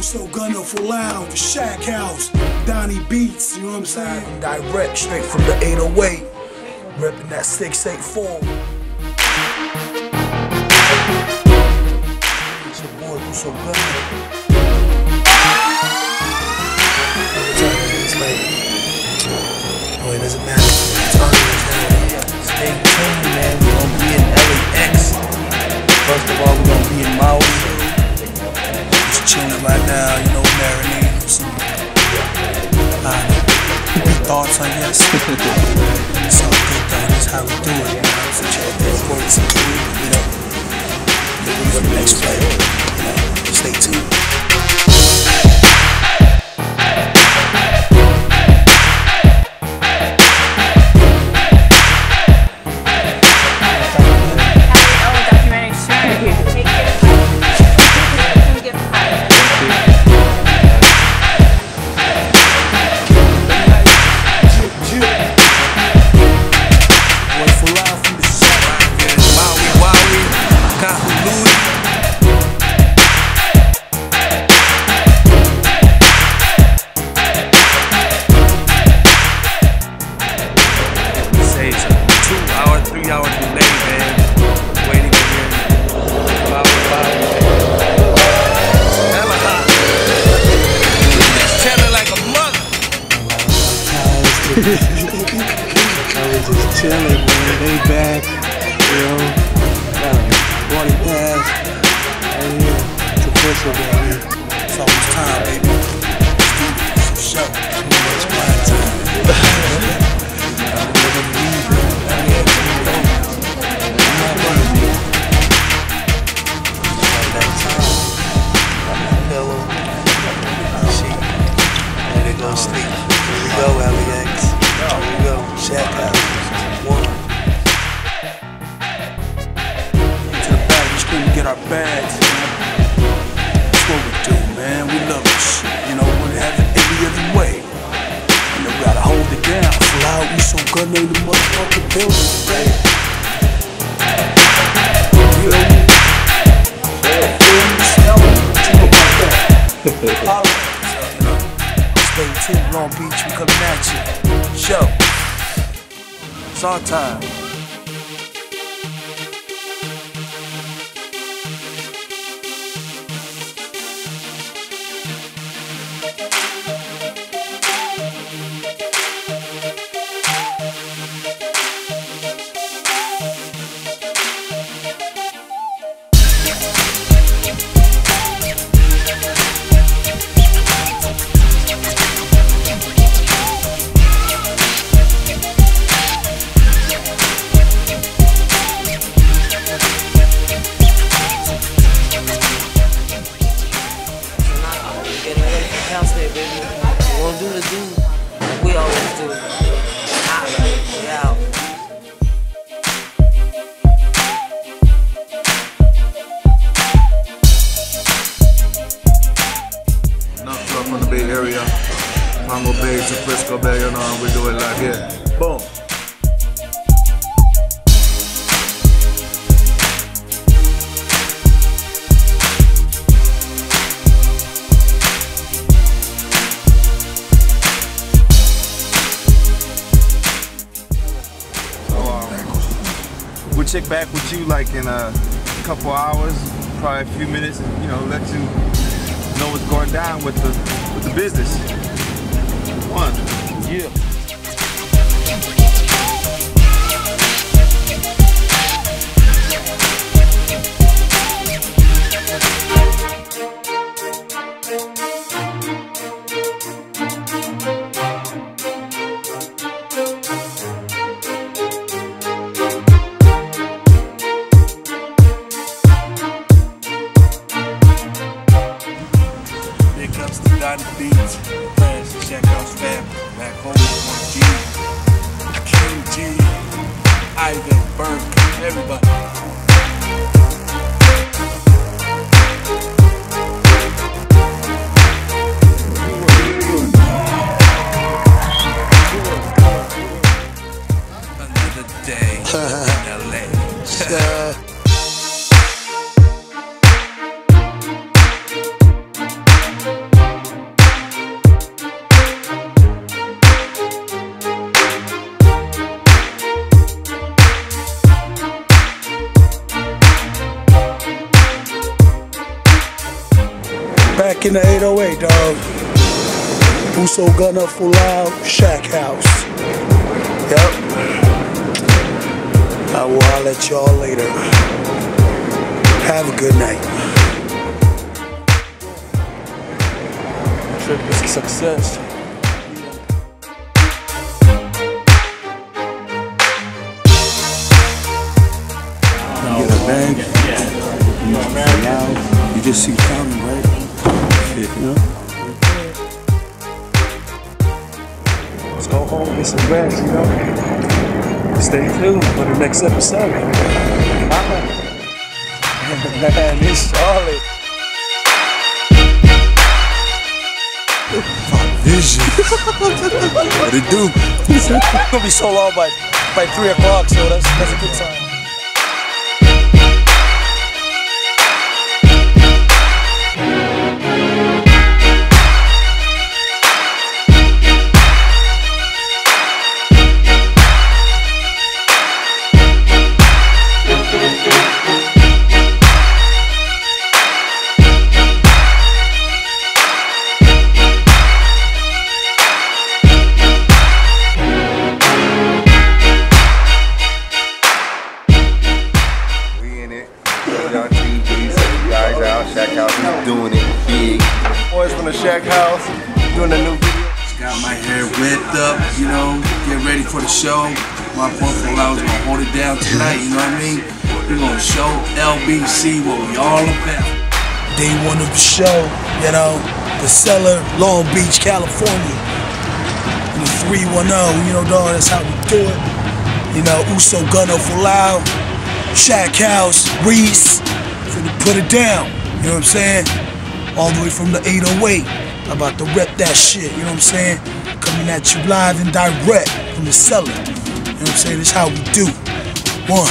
so gunner for loud, the SHAKHOUSE, DonnieBeatz, you know what I'm saying? Direct, straight from the 808, reppin' that 684. It's your boy, who's so gunner. It's like, oh, it doesn't matter. Stay tuned, man. We're gonna be in LAX. First of all, we're gonna be in Maui. Just chilling right now, you know, marinating some thoughts, I guess. It's all good though, that's how we do it, you know. So check that for you know. Then we go to the next flight, you know. Stay tuned. I was just chilling, man. They back, you know. Got a 40 pass right here to Pennsylvania. It's almost time, baby. For sure. It's my time. I'm never leaving. I'm not running. It's that time. Got my pillow, my sheet. Ready to go sleep. Here we go, LAX. Here we go, SHAKHOUSE. One. To the bag, we scream to get our bags. That's what we do, man. We love this shit. You know, we have it every other way. You know, we gotta hold it down. Loud, we so good, name the motherfucking building, right? You know me? Smell it. Think about that. Stay tuned, Long Beach, we coming at you. Show. It's our time. There, baby. We gonna do the do like we always do. We out. Enough truck from the Bay Area, Congo Bay to Frisco Bay, you know, we do it like here. Boom. We'll check back with you like in a couple hours, probably a few minutes, you know, let you know what's going down with the business. One. Yeah. DonnieBeatz, friends, SHAKHOUSE family, back home. back in the 808, dog. Uso Gunner Full Loud, SHAKHOUSE. Yep. I will holler at y'all later. Have a good night. Trip is a success. You get a bag, you just see coming, right? Shit, you know? Let's go home, get some bags, you know? Stay tuned for the next episode. Man, it's Charlotte. Vision. What it do? It's gonna be so long by 3 o'clock, so that's a good time. SHAKHOUSE is doing it big. Boys from the SHAKHOUSE doing a new video. Got my hair whipped up, you know, get ready for the show. My portfolio is gonna hold it down tonight, you know what I mean? We're gonna show LBC what we all about. Day one of the show, you know, the Cellar, Long Beach, California. And the 310, you know, dog, that's how we do it. You know, Uso Gunner Full Loud, SHAKHOUSE, Reese, finna put it down. You know what I'm saying? All the way from the 808. I'm about to rep that shit, you know what I'm saying? Coming at you live and direct from the Cellar. You know what I'm saying? This how we do. One.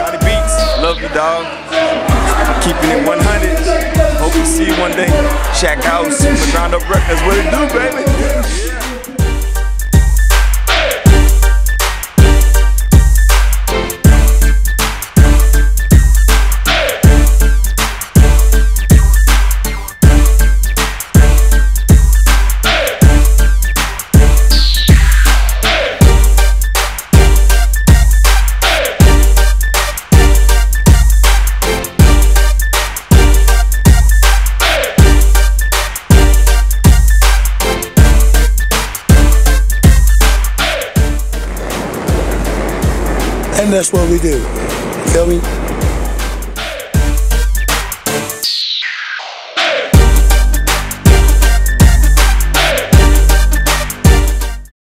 DonnieBeatz, love you, dog. keeping it 100. Hope to see you one day. Shaq House, the Ground Up Records, what it do, baby? And that's what we do. Feel me?